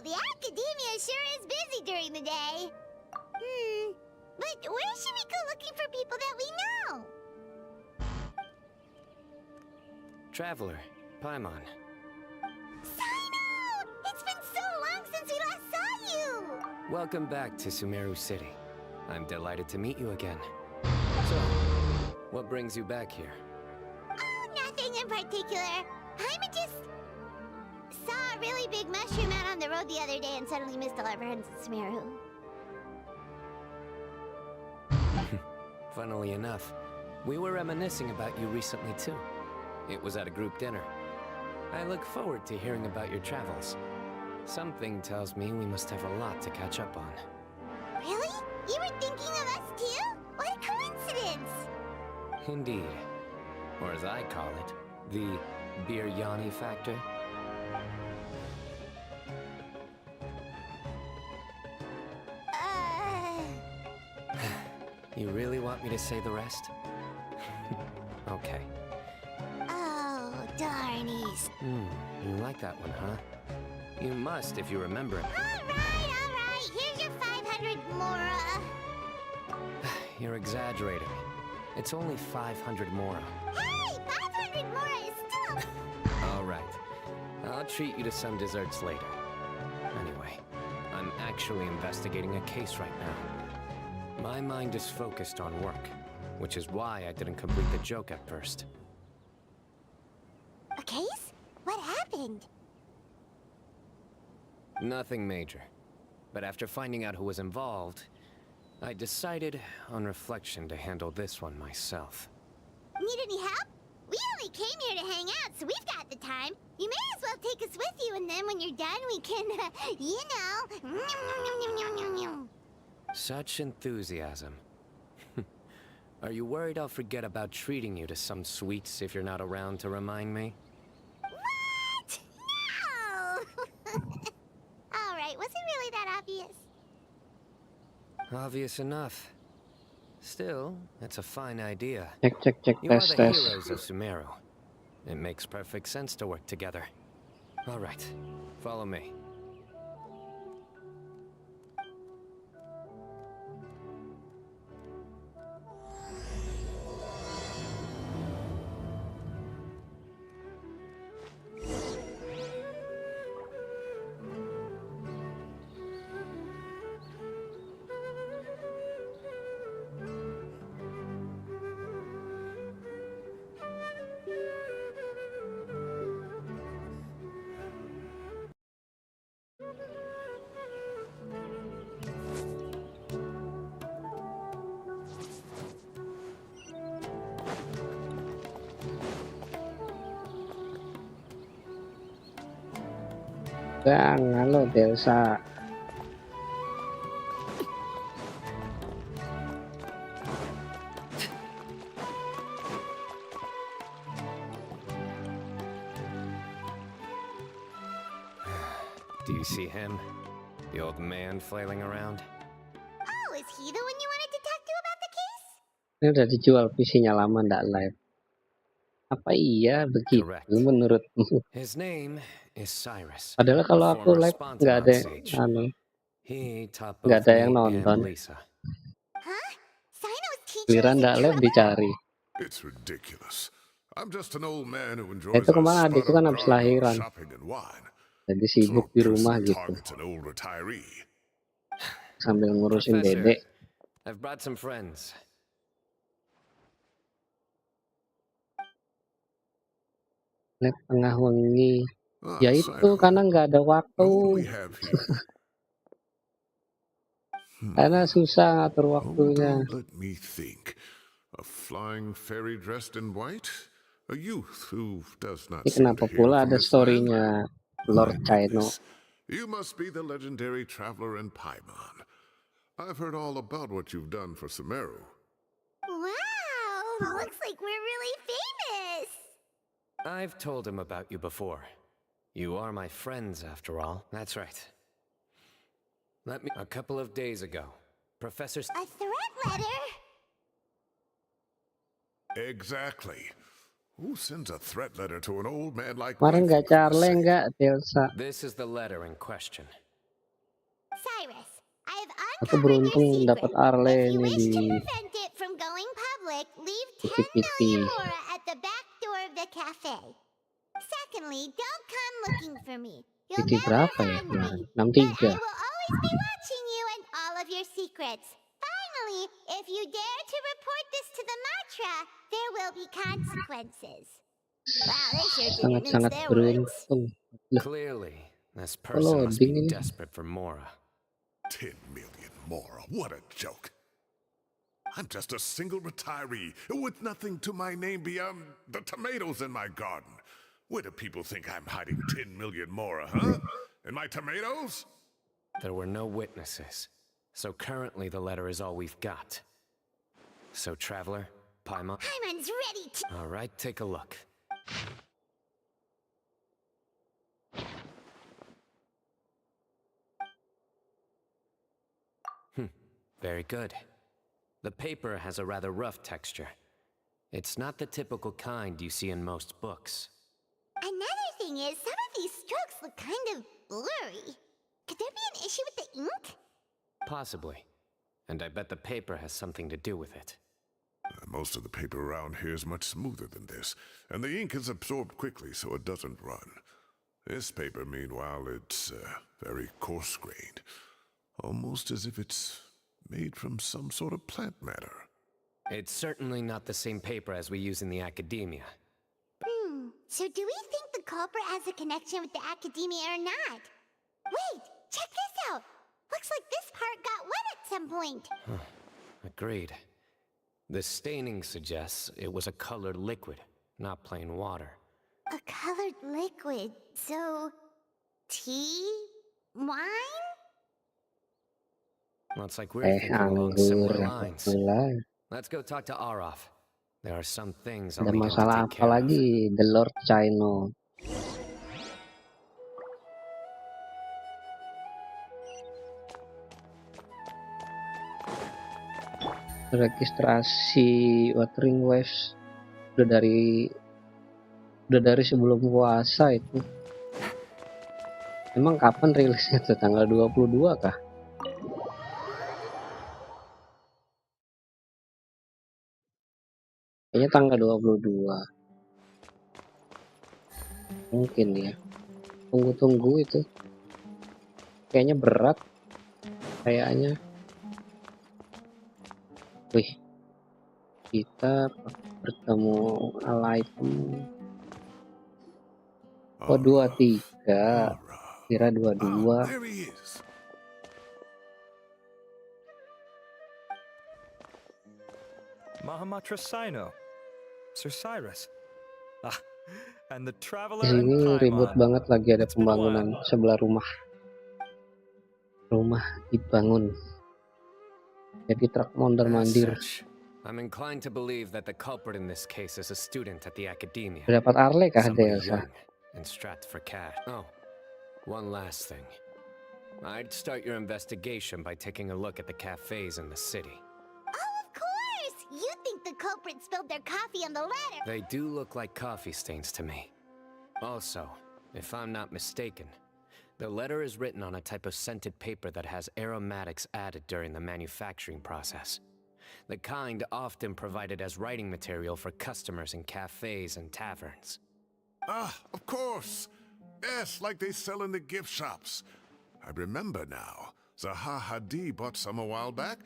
The academia sure is busy during the day. But where should we go looking for people that we know? Traveler, Paimon. Sino! It's been so long since we last saw you! Welcome back to Sumeru City. I'm delighted to meet you again. So, what brings you back here? Oh, nothing in particular. I'm just... saw a really big mushroom out on the road the other day and suddenly missed all our friends at Sumeru. Funnily enough, we were reminiscing about you recently too. It was at a group dinner. I look forward to hearing about your travels. Something tells me we must have a lot to catch up on. Really? You were thinking of us too? What a coincidence! Indeed. Or as I call it, the biryani factor. You really want me to say the rest? Okay. Oh, darnies. You like that one, huh? You must if you remember it. All right. Here's your 500 mora. You're exaggerating. It's only 500 mora. Hey, 500 mora is still... All right. I'll treat you to some desserts later. Anyway, I'm actually investigating a case right now. My mind is focused on work, which is why I didn't complete the joke at first. A case? What happened? Nothing major. But after finding out who was involved, I decided, on reflection, to handle this one myself. Need any help? We only came here to hang out, so we've got the time. You may as well take us with you, and then when you're done, we can, you know... Such enthusiasm. Are you worried I'll forget about treating you to some sweets if you're not around to remind me? What? No! Alright, was it really that obvious? Obvious enough. Still, it's a fine idea. Check, You are test, the test. heroes of Sumeru. It makes perfect sense to work together. Alright, follow me. Jangan lo Delsa. Do you see him? The old man flailing around? Oh, is he the one you wanted to talk to about the case? Ini udah dijual PC-nya lama ndak live. Apa iya begitu Correct. menurutmu? His name is Cyrus. Padahal kalau a aku former live nggak ada Spontanon sage. He taught nggak both ada yang me nonton. and Lisa. Huh? Sino's teacher Giliran is in ndak live trouble? dicari. It's ridiculous. I'm just an old man who Nah, enjoys itu a kemana spot adikku kan of habis garden or lahiran. shopping and wine. Jadi So sibuk a di rumah person gitu. targets an old retiree. Sambil ngurusin Professor, dedek. I've brought some friends. Live tengah wengi. Ah, Ya itu Sino. karena nggak ada waktu. Who do we have here? Karena susah ngatur Hold waktunya. on, let me think. A flying fairy dressed in white? A youth who does not Ini seem to kenapa hail pula from ada this land? story-nya Lord My Chino? goodness. You must be the legendary traveler in Paimon. I've heard all about what you've done for Sumeru. Wow, looks like we're really famous. I've told him about you before. You are my friends, after all. That's right. A couple of days ago, Professor... A threat letter? Exactly. Who sends a threat letter to an old man like Kemarin me? nggak Charlie nggak Delsa. This is the letter in question. Cyrus, I've Aku uncovered your beruntung dapat secret. Arle If you ini wish di to prevent it from going public, leave 10 PT. million more at the back door of the cafe. Secondly, don't come looking for me. You'll PT never berapa ya find kemarin? me. But I 63. will always be watching you and all of your secrets. Finally, if you dare to report this to the mantra, there will be consequences. Wow, they sure didn't mince Sangat-sangat their words. beruntung. Loh, Clearly, this person must loading be ini. desperate for Mora. 10 million more. What a joke. I'm just a single retiree with nothing to my name beyond the tomatoes in my garden. Where do people think I'm hiding 10 million more, huh? In my tomatoes? There were no witnesses, so currently the letter is all we've got. So, Traveler, Paimon... Paimon's ready to... All right, take a look. Very good. The paper has a rather rough texture. It's not the typical kind you see in most books. Another thing is, some of these strokes look kind of blurry. Could there be an issue with the ink? Possibly. And I bet the paper has something to do with it. Most of the paper around here is much smoother than this, and the ink is absorbed quickly so it doesn't run. This paper, meanwhile, it's very coarse-grained, almost as if it's made from some sort of plant matter. It's certainly not the same paper as we use in the academia. So do we think the culprit has a connection with the academia or not? Wait, check this out. Looks like this part got wet at some point. Agreed. The staining suggests it was a colored liquid, not plain water. A colored liquid. So, tea? Wine? Looks like we're thinking along similar lines. Kebetulan. Let's go talk to Arof. There are some things I'll Ada need him to masalah take apa care of. lagi? The Lord Chino. Registrasi watering waves udah dari sebelum puasa itu. Emang kapan rilisnya tuh? Tanggal 22 kah? Kayaknya tanggal 22. Mungkin ya. Tunggu-tunggu itu. Kayaknya berat. Kayaknya. Wih. Kita bertemu item. Oh 23. Kira 22. There he is. Mahamatra Sino, Sir Cyrus. And the traveler Di in sini ribut Paimon. banget, lagi ada It's been a pembangunan sebelah rumah. Rumah dibangun. Jadi truk mondar-mandir. As such, I'm inclined to believe that the culprit in this case is a student at the academia. Dapat Arle kah Somebody Delsa? young and strapped for cash. Oh, one last thing. I'd start your investigation by taking a look at the cafes in the city. Oh, of course! You think the culprit spilled their coffee on the letter. They do look like coffee stains to me. Also, if I'm not mistaken, the letter is written on a type of scented paper that has aromatics added during the manufacturing process. The kind often provided as writing material for customers in cafes and taverns. Ah, of course. Yes, like they sell in the gift shops. I remember now. Zaha Hadid bought some a while back.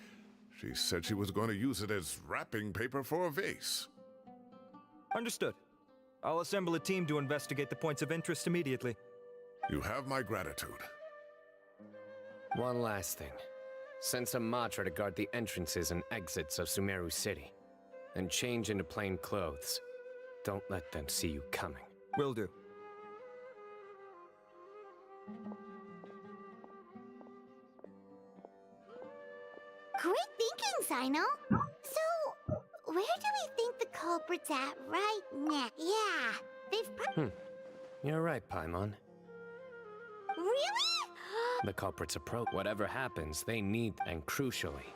She said she was going to use it as wrapping paper for a vase. Understood. I'll assemble a team to investigate the points of interest immediately. You have my gratitude. One last thing. Send some Matra to guard the entrances and exits of Sumeru City. And change into plain clothes. Don't let them see you coming. Will do. Great thinking, Sino. So, where do we think the culprit's at right now? Yeah, they've You're right, Paimon. Really? The culprits approach. Whatever happens, they need, and crucially,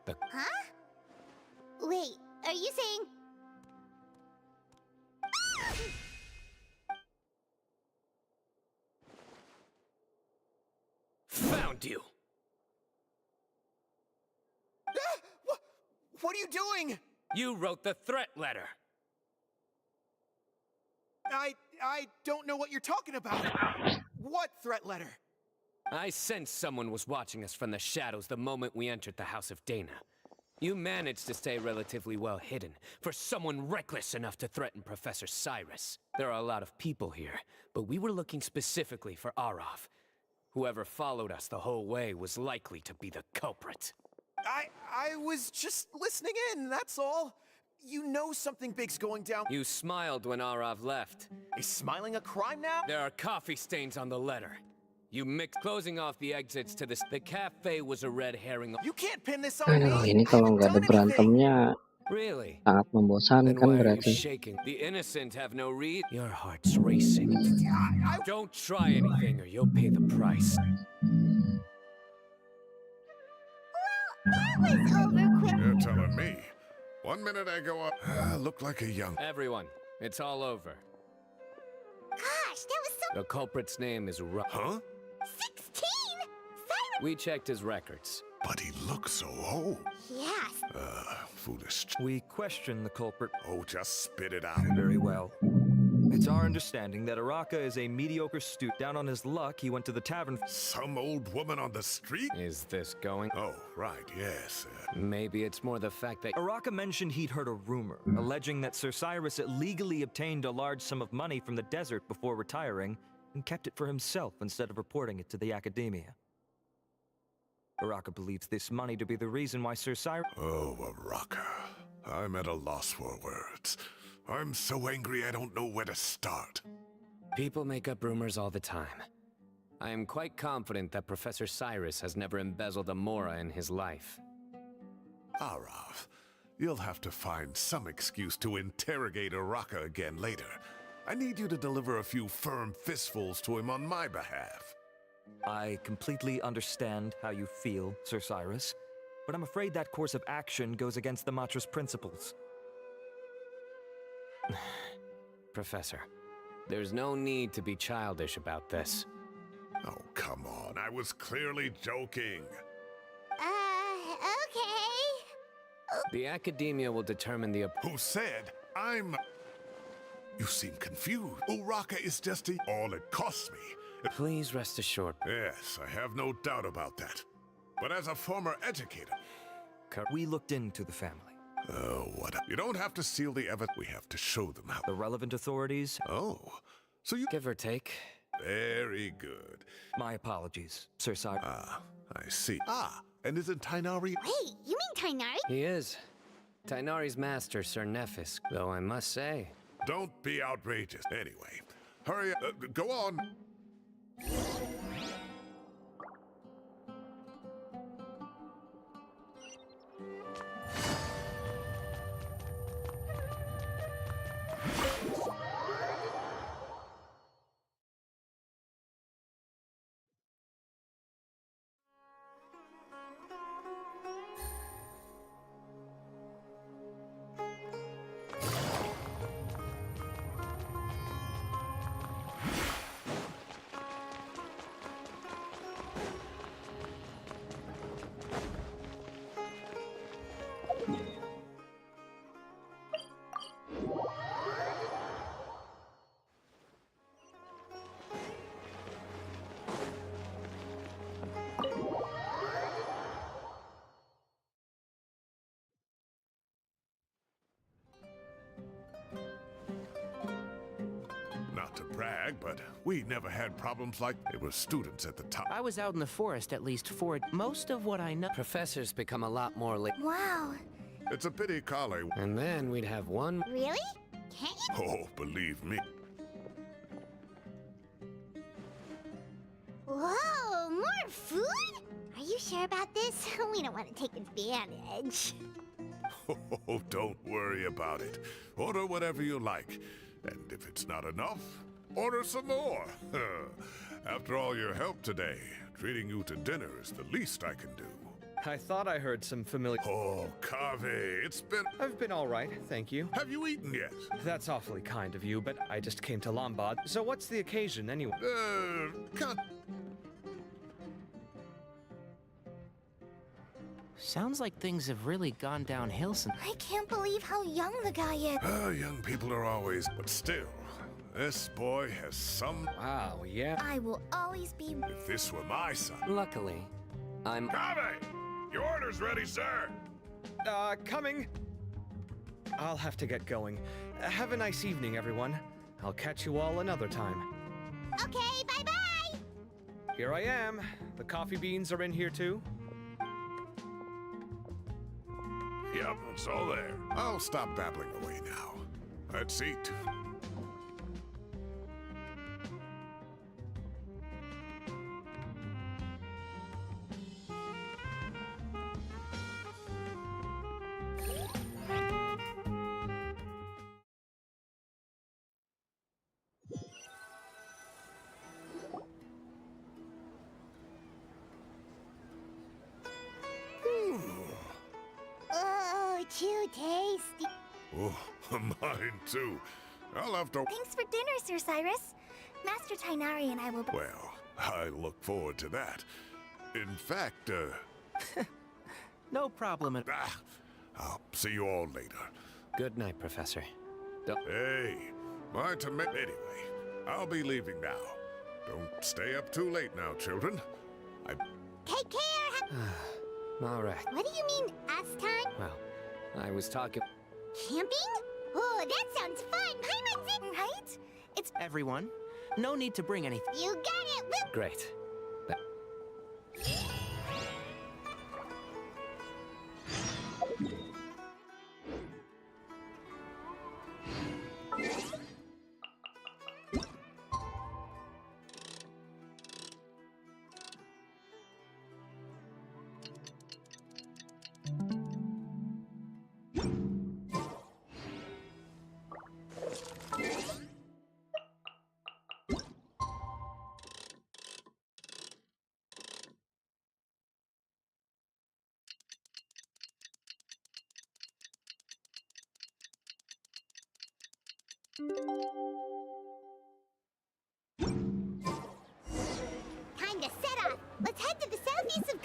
the... Huh? Wait, are you saying... Found you! What are you doing? You wrote the threat letter! I don't know what you're talking about. What threat letter? I sensed someone was watching us from the shadows the moment we entered the House of Dana. You managed to stay relatively well hidden for someone reckless enough to threaten Professor Cyrus. There are a lot of people here, but we were looking specifically for Arav. Whoever followed us the whole way was likely to be the culprit. I was just listening in, that's all. You know something big's going down. You smiled when Arav left. Is smiling a crime now? There are coffee stains on the letter. You mixed closing off the exits to this. The cafe was a red herring. You can't pin this on Aduh, me. ini I kalau haven't nggak ada done anything. berantemnya Really? sangat Then membosankan why are you berarti. shaking? The innocent have no reason. Your heart's racing. Don't try anything or you'll pay the price. That was over quick. You're telling me. 1 minute I go up. Look like a young... Everyone, it's all over. Gosh, that was so... The culprit's name is Huh? 16? Cyrus... We checked his records. But he looks so old. Yes. Foolish. We question the culprit. Oh, just spit it out. Very well. It's our understanding that Araka is a mediocre student. Down on his luck, he went to the tavern. Some old woman on the street? Is this going? Oh, right, yes. Maybe it's more the fact that... Araka mentioned he'd heard a rumor, alleging that Sir Cyrus illegally obtained a large sum of money from the desert before retiring, and kept it for himself instead of reporting it to the academia. Araka believes this money to be the reason why Sir Cyrus... Oh, Araka. I'm at a loss for words. I'm so angry I don't know where to start. People make up rumors all the time. I am quite confident that Professor Cyrus has never embezzled a mora in his life. Arav, you'll have to find some excuse to interrogate Araka again later. I need you to deliver a few firm fistfuls to him on my behalf. I completely understand how you feel, Sir Cyrus, but I'm afraid that course of action goes against the Matra's principles. Professor, there's no need to be childish about this. Oh, come on. I was clearly joking. Okay. The academia will determine the... Who said I'm... You seem confused. Uraka is just all it costs me. Please rest assured. Yes, I have no doubt about that. But as a former educator... We looked into the family. Oh, what you don't have to seal the evidence. We have to show them how... The relevant authorities... Oh, so you... Give or take. Very good. My apologies, Sir Cyrus. Ah, I see. Ah, and isn't Tainari... Wait, you mean Tainari? He is. Tainari's master, Sir Nephis, though I must say... Don't be outrageous. Anyway, hurry, go on. brag, but we never had problems like it was students at the top. I was out in the forest at least for most of what I know. Professors become a lot more Wow. It's a pity Kale. And then we'd have one. Really? Can't you? Oh, believe me. Whoa, more food? Are you sure about this? We don't want to take advantage. Oh, don't worry about it. Order whatever you like. And if it's not enough, order some more. After all your help today, treating you to dinner is the least I can do. I thought I heard some familiar. Oh, Kave, it's been... I've been all right, thank you. Have you eaten yet? That's awfully kind of you, but I just came to Lombard. So what's the occasion anyway? Cut. Sounds like things have really gone downhill since. I can't believe how young the guy is. Young people are always... But still, this boy has some... Wow, yeah. I will always be... If this were my son... Luckily, I'm. Kave! Your order's ready, sir! Coming. I'll have to get going. Have a nice evening, everyone. I'll catch you all another time. Okay, bye-bye! Here I am. The coffee beans are in here too. Yep, it's all there. I'll stop babbling away now. Let's eat. Oh, too tasty. Oh, mine too. I'll have to... Thanks for dinner, Sir Cyrus. Master Tainari and I will... Well, I look forward to that. In fact, No problem at I'll see you all later. Good night, Professor. Hey, my tomato... Anyway, I'll be leaving now. Don't stay up too late now, children. Take care! All right. What do you mean, us time? Well, I was talking. Camping? Oh, that sounds fun! Paimon's in, right? It's... everyone. No need to bring anything. You got it! Whoop. Great. Time to set off! Let's head to the southeast of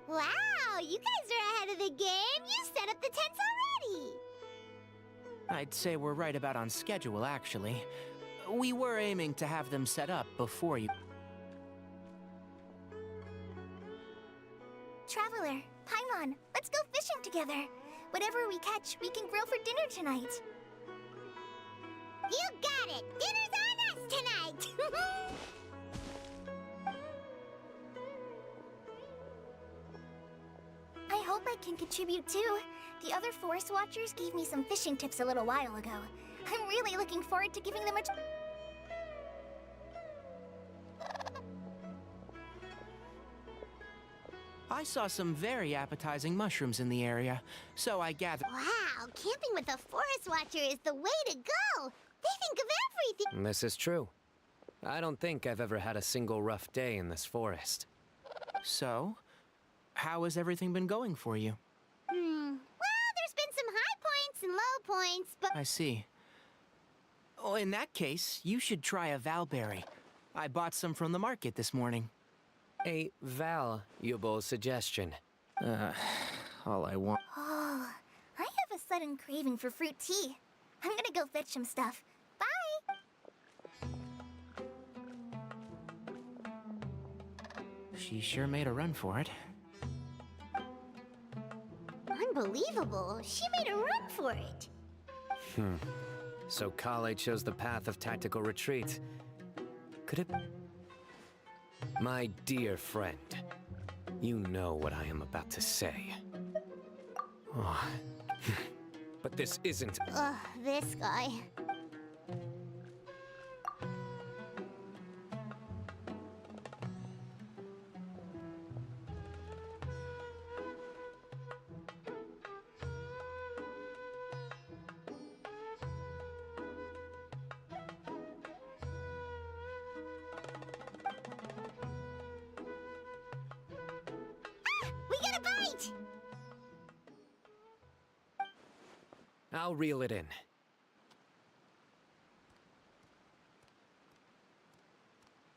Wow, you guys are ahead of the game. You set up the tents already. I'd say we're right about on schedule, actually. We were aiming to have them set up before you... Traveler, Paimon, let's go fishing together. Whatever we catch, we can grill for dinner tonight. You got it! Dinner's on us tonight! I hope I can contribute too. The other forest watchers gave me some fishing tips a little while ago. I'm really looking forward to giving them a... I saw some very appetizing mushrooms in the area, so I gathered. Wow, camping with a forest watcher is the way to go. They think of everything. This is true. I don't think I've ever had a single rough day in this forest. So, how has everything been going for you? Well, there's been some high points and low points, but I see. Oh, in that case, you should try a valberry. I bought some from the market this morning. A valuable suggestion. All I want. oh, I have a sudden craving for fruit tea. I'm gonna go fetch some stuff. Bye. She sure made a run for it. Unbelievable. She made a run for it. So Kale chose the path of tactical retreat. Could it... My dear friend, you know what I am about to say. Oh. But this isn't... Ugh, this guy. We got a bite! I'll reel it in.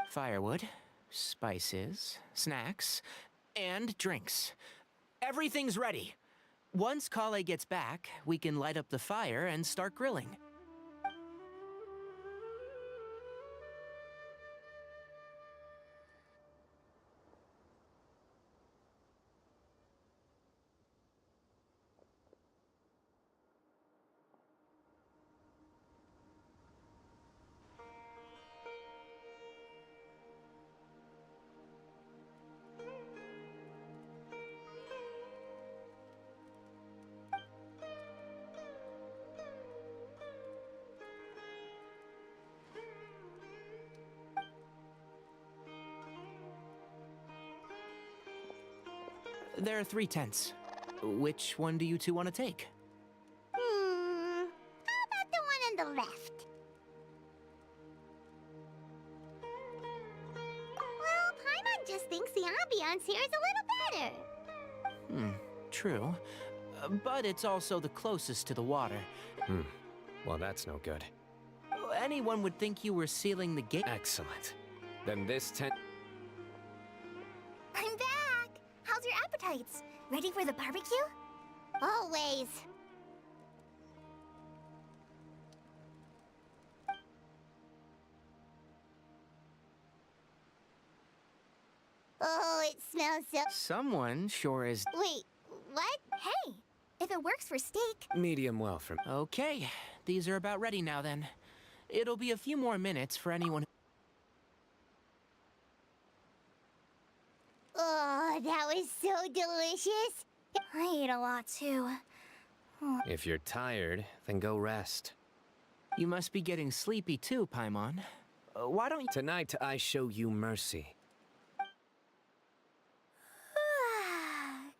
Firewood, spices, snacks, and drinks. Everything's ready. Once Kale gets back, we can light up the fire and start grilling. There are 3 tents. Which one do you two want to take? How about the one on the left? Well, Paimon just thinks the ambiance here is a little better. True. But it's also the closest to the water. Well, that's no good. Anyone would think you were sealing the gate. Excellent. Then this tent... I'm back! How's your appetites? Ready for the barbecue? Always. Oh, it smells so... Someone sure is. Wait, what? Hey, if it works for steak... Medium well for... Okay, these are about ready now then. It'll be a few more minutes for anyone. Oh, that was so delicious. I ate a lot too. If you're tired, then go rest. You must be getting sleepy too, Paimon. Why don't you... Tonight, I show you mercy.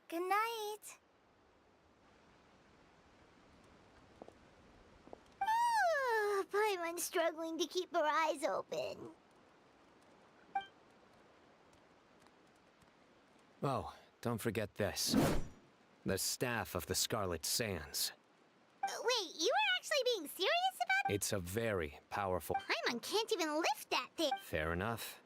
Good night. Paimon's struggling to keep her eyes open. Oh, don't forget this. The staff of the Scarlet Sands. Wait, you were actually being serious about it? It's a very powerful... Paimon can't even lift that thing. Fair enough.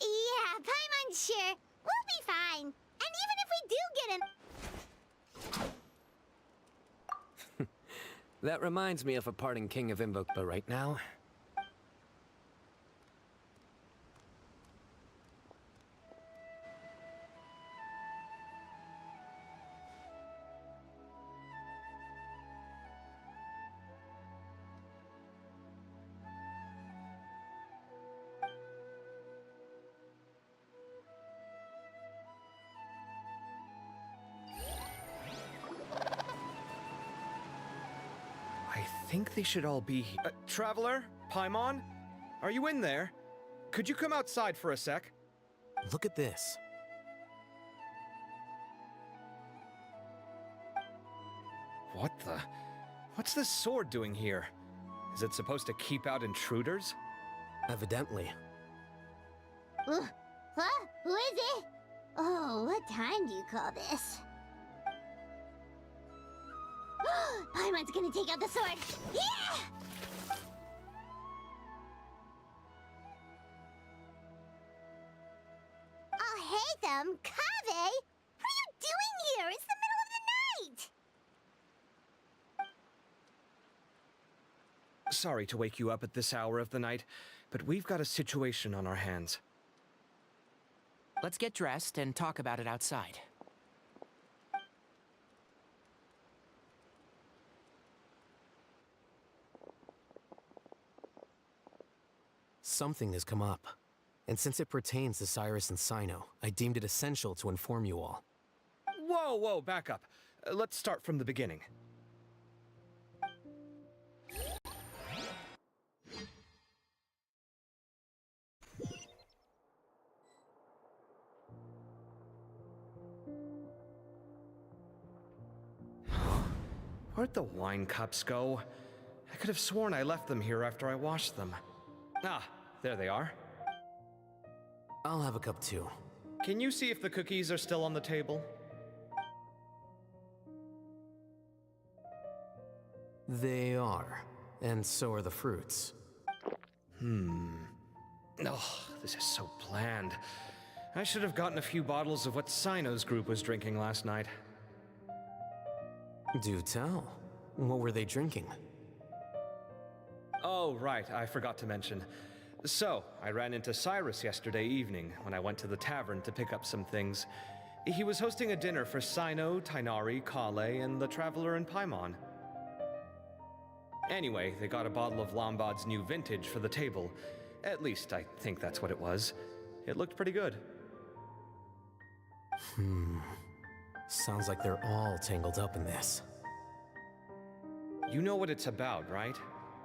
Yeah, Paimon's sure. We'll be fine. And even if we do get an... That reminds me of a parting king of Invoke, but right now... I think they should all be... Traveler? Paimon? Are you in there? Could you come outside for a sec? Look at this. What the? What's this sword doing here? Is it supposed to keep out intruders? Evidently. Huh? Who is it? Oh, what time do you call this? Paimon's gonna take out the sword. Yeah! Oh, hey them, Kave! What are you doing here? It's the middle of the night! Sorry to wake you up at this hour of the night, but we've got a situation on our hands. Let's get dressed and talk about it outside. Something has come up. And since it pertains to Cyrus and Sino, I deemed it essential to inform you all. Whoa, back up. Let's start from the beginning. Where'd the wine cups go? I could have sworn I left them here after I washed them. Ah, there they are. I'll have a cup too. Can you see if the cookies are still on the table? They are. And so are the fruits. Oh, this is so bland. I should have gotten a few bottles of what Sino's group was drinking last night. Do tell. What were they drinking? Oh, right, I forgot to mention. So, I ran into Cyrus yesterday evening when I went to the tavern to pick up some things. He was hosting a dinner for Sino, Tighnari, Kale, and the Traveler and Paimon. Anyway, they got a bottle of Lombard's new vintage for the table. At least, I think that's what it was. It looked pretty good. Sounds like they're all tangled up in this. You know what it's about, right?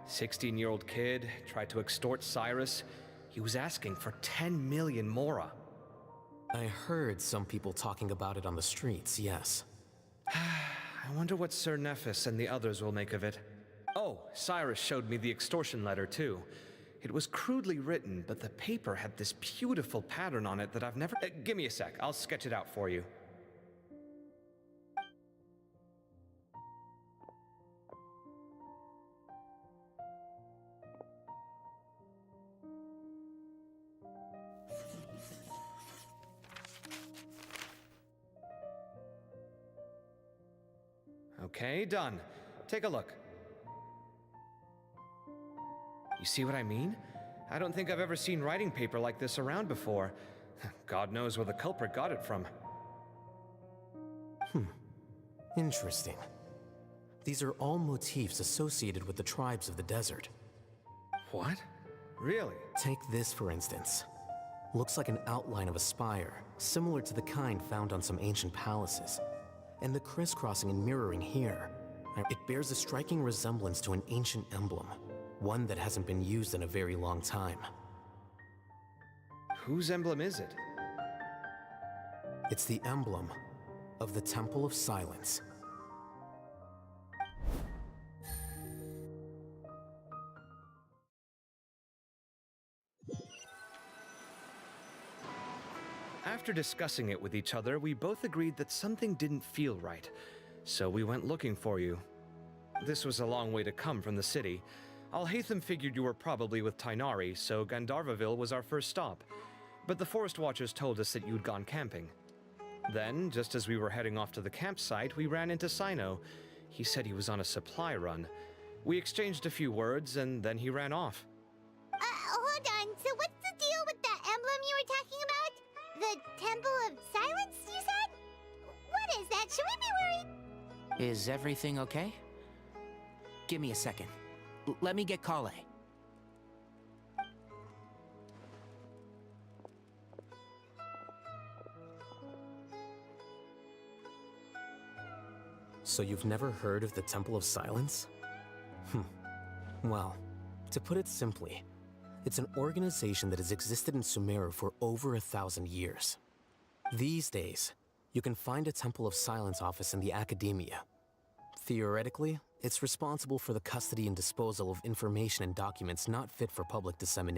16-year-old kid tried to extort Cyrus. He was asking for 10 million mora. I heard some people talking about it on the streets, yes. I wonder what Sir Nephis and the others will make of it. Oh, Cyrus showed me the extortion letter, too. It was crudely written, but the paper had this beautiful pattern on it that I've never... give me a sec, I'll sketch it out for you. Okay, done. Take a look. You see what I mean? I don't think I've ever seen writing paper like this around before. God knows where the culprit got it from. Interesting. These are all motifs associated with the tribes of the desert. What? Really? Take this, for instance. Looks like an outline of a spire, similar to the kind found on some ancient palaces. And the crisscrossing and mirroring here, it bears a striking resemblance to an ancient emblem, one that hasn't been used in a very long time. Whose emblem is it? It's the emblem of the Temple of Silence. After discussing it with each other, we both agreed that something didn't feel right, so we went looking for you. This was a long way to come from the city. Alhaitham figured you were probably with Tighnari, so Gandharvaville was our first stop. But the Forest Watchers told us that you'd gone camping. Then, just as we were heading off to the campsite, we ran into Sino. He said he was on a supply run. We exchanged a few words, and then he ran off. Hold on. So what's the deal with that emblem you were talking about? The Temple of Silence, you said? What is that? Should we be worried? Is everything okay? Give me a second. Let me get Kale. So you've never heard of the Temple of Silence? Well, to put it simply, it's an organization that has existed in Sumeru for over 1,000 years. These days, you can find a Temple of Silence office in the academia. Theoretically, it's responsible for the custody and disposal of information and documents not fit for public dissemination.